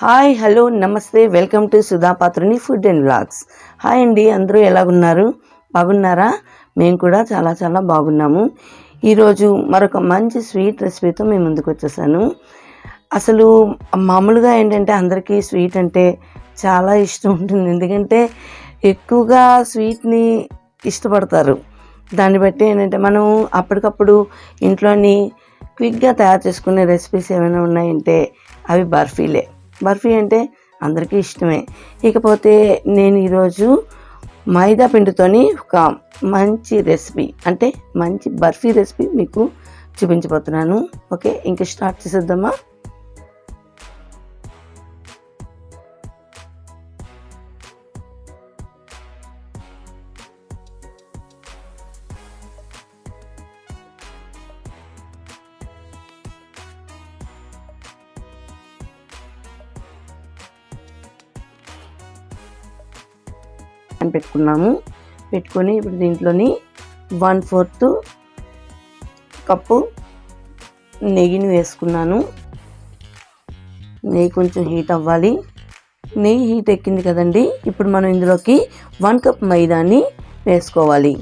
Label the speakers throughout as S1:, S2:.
S1: Hi hello namaste welcome to Sudha Patruni food and vlogs. Hi అండి, అందరూ ఎలాగున్నారు? బాగున్నారా? మేము కూడా చాలా చాలా బాగున్నాము. ఈరోజు మరొక మంచి స్వీట్ రెసిపీతో మేము ముందుకు వచ్చేసాను. అసలు మామూలుగా ఏంటంటే అందరికీ స్వీట్ అంటే చాలా ఇష్టం ఉంటుంది, ఎందుకంటే ఎక్కువగా స్వీట్ని ఇష్టపడతారు. దాన్ని బట్టి ఏంటంటే మనం అప్పటికప్పుడు ఇంట్లోని క్విక్గా తయారు చేసుకునే రెసిపీస్ ఏమైనా ఉన్నాయంటే అవి బర్ఫీలే. బర్ఫీ అంటే అందరికీ ఇష్టమే. ఇకపోతే నేను ఈరోజు మైదా పిండితోని ఒక మంచి రెసిపీ, అంటే మంచి బర్ఫీ రెసిపీ మీకు చూపించబోతున్నాను. ఓకే, ఇంక స్టార్ట్ చేసేద్దామా? పెట్టుకొని ఇప్పుడు దీంట్లోని 1/4 కప్పు నెయ్యిని వేసుకున్నాను. నెయ్యి కొంచెం హీట్ అవ్వాలి. నెయ్యి హీట్ ఎక్కింది కదండి, ఇప్పుడు మనం ఇందులోకి 1 కప్ మైదాని వేసుకోవాలి.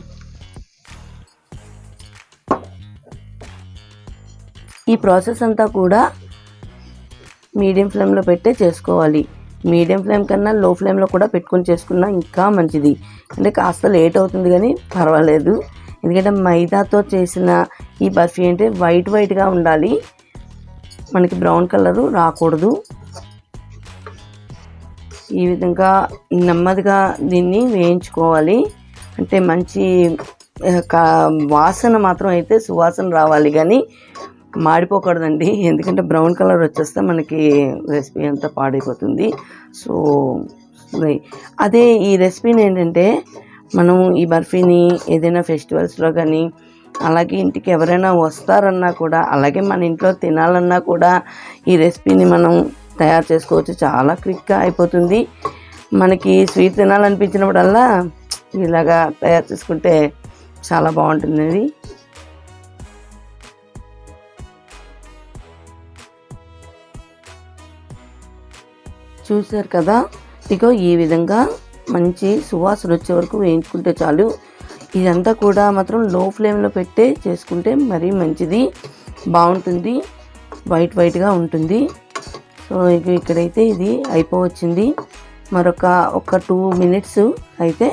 S1: ఈ ప్రాసెస్ అంతా కూడా మీడియం ఫ్లేమ్లో పెట్టే చేసుకోవాలి. మీడియం ఫ్లేమ్ కన్నా లో ఫ్లేమ్లో కూడా పెట్టుకొని చేసుకున్నా ఇంకా మంచిది. అంటే కాస్త లేట్ అవుతుంది కానీ పర్వాలేదు, ఎందుకంటే మైదాతో చేసిన ఈ బర్ఫీ అంటే వైట్గా ఉండాలి, మనకి బ్రౌన్ కలరు రాకూడదు. ఈ విధంగా నెమ్మదిగా దీన్ని వేయించుకోవాలి. అంటే మంచి వాసన మాత్రం అయితే సువాసన రావాలి, కానీ మాడిపోకూడదండి, ఎందుకంటే బ్రౌన్ కలర్ వచ్చేస్తే మనకి రెసిపీ అంతా పాడైపోతుంది. సో అదే ఈ రెసిపీని ఏంటంటే మనం ఈ బర్ఫీని ఏదైనా ఫెస్టివల్స్లో కానీ, అలాగే ఇంటికి ఎవరైనా వస్తారన్నా కూడా, అలాగే మన ఇంట్లో తినాలన్నా కూడా ఈ రెసిపీని మనం తయారు చేసుకోవచ్చు. చాలా క్విక్గా అయిపోతుంది. మనకి స్వీట్ తినాలనిపించినప్పుడల్లా ఇలాగా తయారు చేసుకుంటే చాలా బాగుంటుంది. చూసారు కదా, ఇగో ఈ విధంగా మంచి సువాసన వచ్చే వరకు వేయించుకుంటే చాలు. ఇదంతా కూడా మాత్రం లో ఫ్లేమ్లో పెట్టే చేసుకుంటే మరీ మంచిది, బాగుంటుంది, వైట్గా ఉంటుంది. సో ఇక్కడైతే ఇది అయిపోవచ్చింది. మరొక 2 minutes అయితే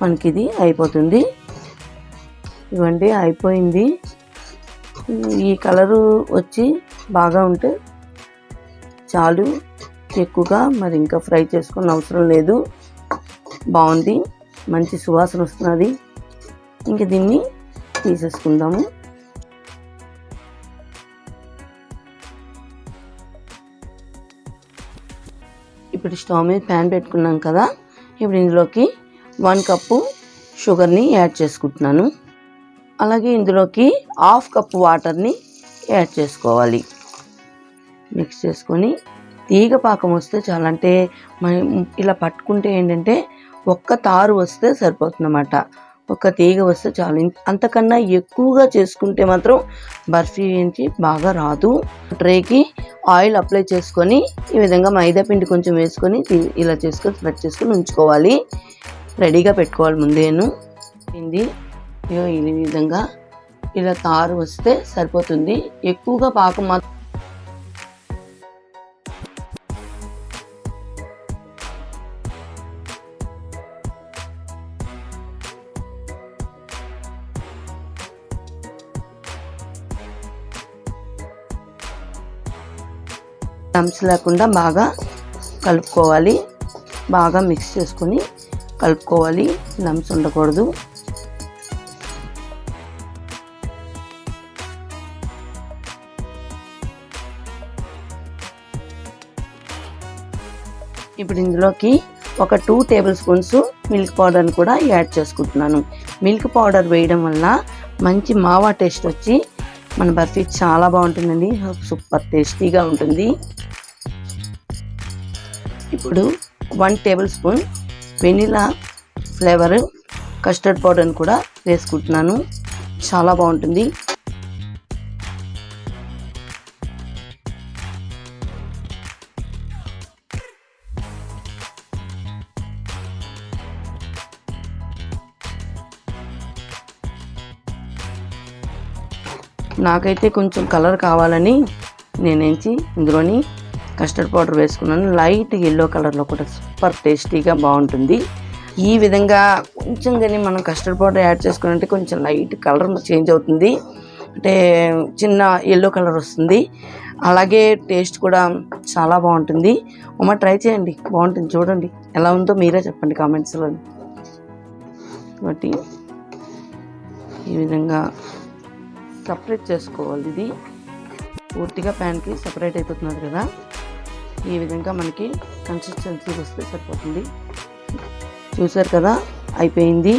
S1: మనకి ఇది అయిపోతుంది. ఇవ్వండి, అయిపోయింది. ఈ కలరు వచ్చి బాగా ఉంటే చాలు, ఎక్కువగా మరి ఇంకా ఫ్రై చేసుకున్న అవసరం లేదు. బాగుంది, మంచి సువాసన వస్తున్నది. ఇంక దీన్ని తీసేసుకుందాము. ఇప్పుడు స్టవ్ మీద ప్యాన్ పెట్టుకున్నాం కదా, ఇప్పుడు ఇందులోకి 1 కప్పు షుగర్ని యాడ్ చేసుకుంటున్నాను. అలాగే ఇందులోకి 1/2 కప్పు వాటర్ని యాడ్ చేసుకోవాలి. మిక్స్ చేసుకొని తీగ పాకం వస్తే చాలా, అంటే మనం ఇలా పట్టుకుంటే ఏంటంటే ఒక్క తారు వస్తే సరిపోతుందన్నమాట. ఒక్క తీగ వస్తే చాలు. అంతకన్నా ఎక్కువగా చేసుకుంటే మాత్రం బర్ఫీ నుంచి బాగా రాదు. ట్రేకి ఆయిల్ అప్లై చేసుకొని ఈ విధంగా మైదా పిండి కొంచెం వేసుకొని ఇలా చేసుకొని స్ప్రెడ్ చేసుకొని ఉంచుకోవాలి. రెడీగా పెట్టుకోవాలి ముందేను. పిండి ఈ విధంగా ఇలా తారు వస్తే సరిపోతుంది. ఎక్కువగా పాకం మాత్రం లమ్స్ లేకుండా బాగా కలుపుకోవాలి. బాగా మిక్స్ చేసుకొని కలుపుకోవాలి, లమ్స్ ఉండకూడదు. ఇప్పుడు ఇందులోకి ఒక 2 టేబుల్ స్పూన్స్ మిల్క్ పౌడర్ని కూడా యాడ్ చేసుకుంటున్నాను. మిల్క్ పౌడర్ వేయడం వల్ల మంచి మావా టేస్ట్ వచ్చి మన బర్ఫీ చాలా బాగుంటుందండి, సూపర్ టేస్టీగా ఉంటుంది. ఇప్పుడు 1 table spoon vanilla flavour custard పౌడర్ని కూడా వేసుకుంటున్నాను, చాలా బాగుంటుంది. నాకైతే కొంచెం కలర్ కావాలని నేనేంచి ఇందులోని కస్టర్డ్ పౌడర్ వేసుకున్నాను. లైట్ ఎల్లో కలర్లో కూడా సూపర్ టేస్టీగా బాగుంటుంది. ఈ విధంగా కొంచెం కానీ మనం కస్టర్డ్ పౌడర్ యాడ్ చేసుకున్నట్టే కొంచెం లైట్ కలర్ చేంజ్ అవుతుంది, అంటే చిన్న ఎల్లో కలర్ వస్తుంది. అలాగే టేస్ట్ కూడా చాలా బాగుంటుంది. ట్రై చేయండి, బాగుంటుంది. చూడండి ఎలా ఉందో మీరే చెప్పండి కామెంట్స్లో. కాబట్టి ఈ విధంగా సపరేట్ చేసుకోవాలి. ఇది పూర్తిగా ప్యాన్కి సపరేట్ అయిపోతున్నది కదా, ఈ విధంగా మనకి కన్సిస్టెన్సీ వస్తే సరిపోతుంది. చూసారు కదా, అయిపోయింది.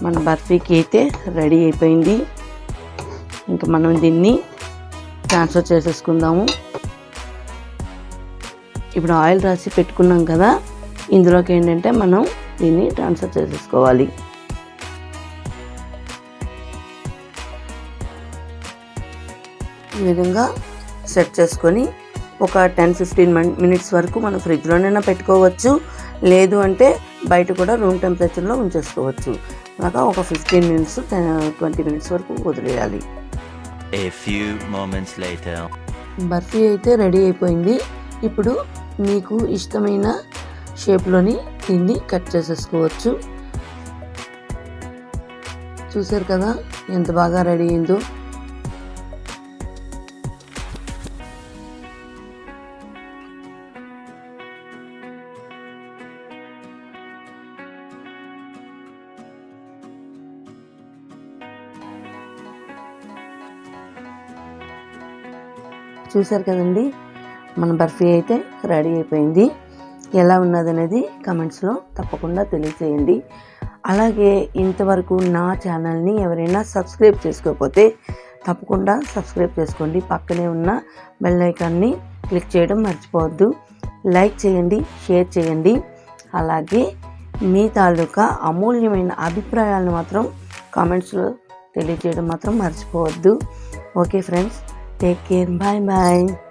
S1: మన బర్ఫీకి అయితే రెడీ అయిపోయింది. ఇంకా మనం దీన్ని ట్రాన్స్ఫర్ చేసేసుకుందాము. ఇప్పుడు ఆయిల్ రాసి పెట్టుకున్నాం కదా, ఇందులోకి ఏంటంటే మనం దీన్ని ట్రాన్స్ఫర్ చేసేసుకోవాలి. ఈ విధంగా సెట్ చేసుకొని ఒక 10-15 మినిట్స్ వరకు మనం ఫ్రిడ్జ్లోనైనా పెట్టుకోవచ్చు, లేదు అంటే బయట కూడా రూమ్ టెంపరేచర్లో ఉంచేసుకోవచ్చు. అలాగా ఒక 15 మినిట్స్ 20 మినిట్స్ వరకు వదిలేయాలి. బర్ఫీ అయితే రెడీ అయిపోయింది. ఇప్పుడు మీకు ఇష్టమైన షేప్లోని దీన్ని కట్ చేసేసుకోవచ్చు. చూసారు కదా ఎంత బాగా రెడీ అయిందో. చూసారు కదండి, మన బర్ఫీ అయితే రెడీ అయిపోయింది. ఎలా ఉన్నది అనేది కమెంట్స్లో తప్పకుండా తెలియచేయండి. అలాగే ఇంతవరకు నా ఛానల్ని ఎవరైనా సబ్స్క్రైబ్ చేసుకోకపోతే తప్పకుండా సబ్స్క్రైబ్ చేసుకోండి. పక్కనే ఉన్న బెల్ ఐకాన్ని క్లిక్ చేయడం మర్చిపోవద్దు. లైక్ చేయండి, షేర్ చేయండి. అలాగే మీ తాలూకా అమూల్యమైన అభిప్రాయాలను మాత్రం కామెంట్స్లో తెలియజేయడం మాత్రం మర్చిపోవద్దు. Okay friends, take care. Bye bye.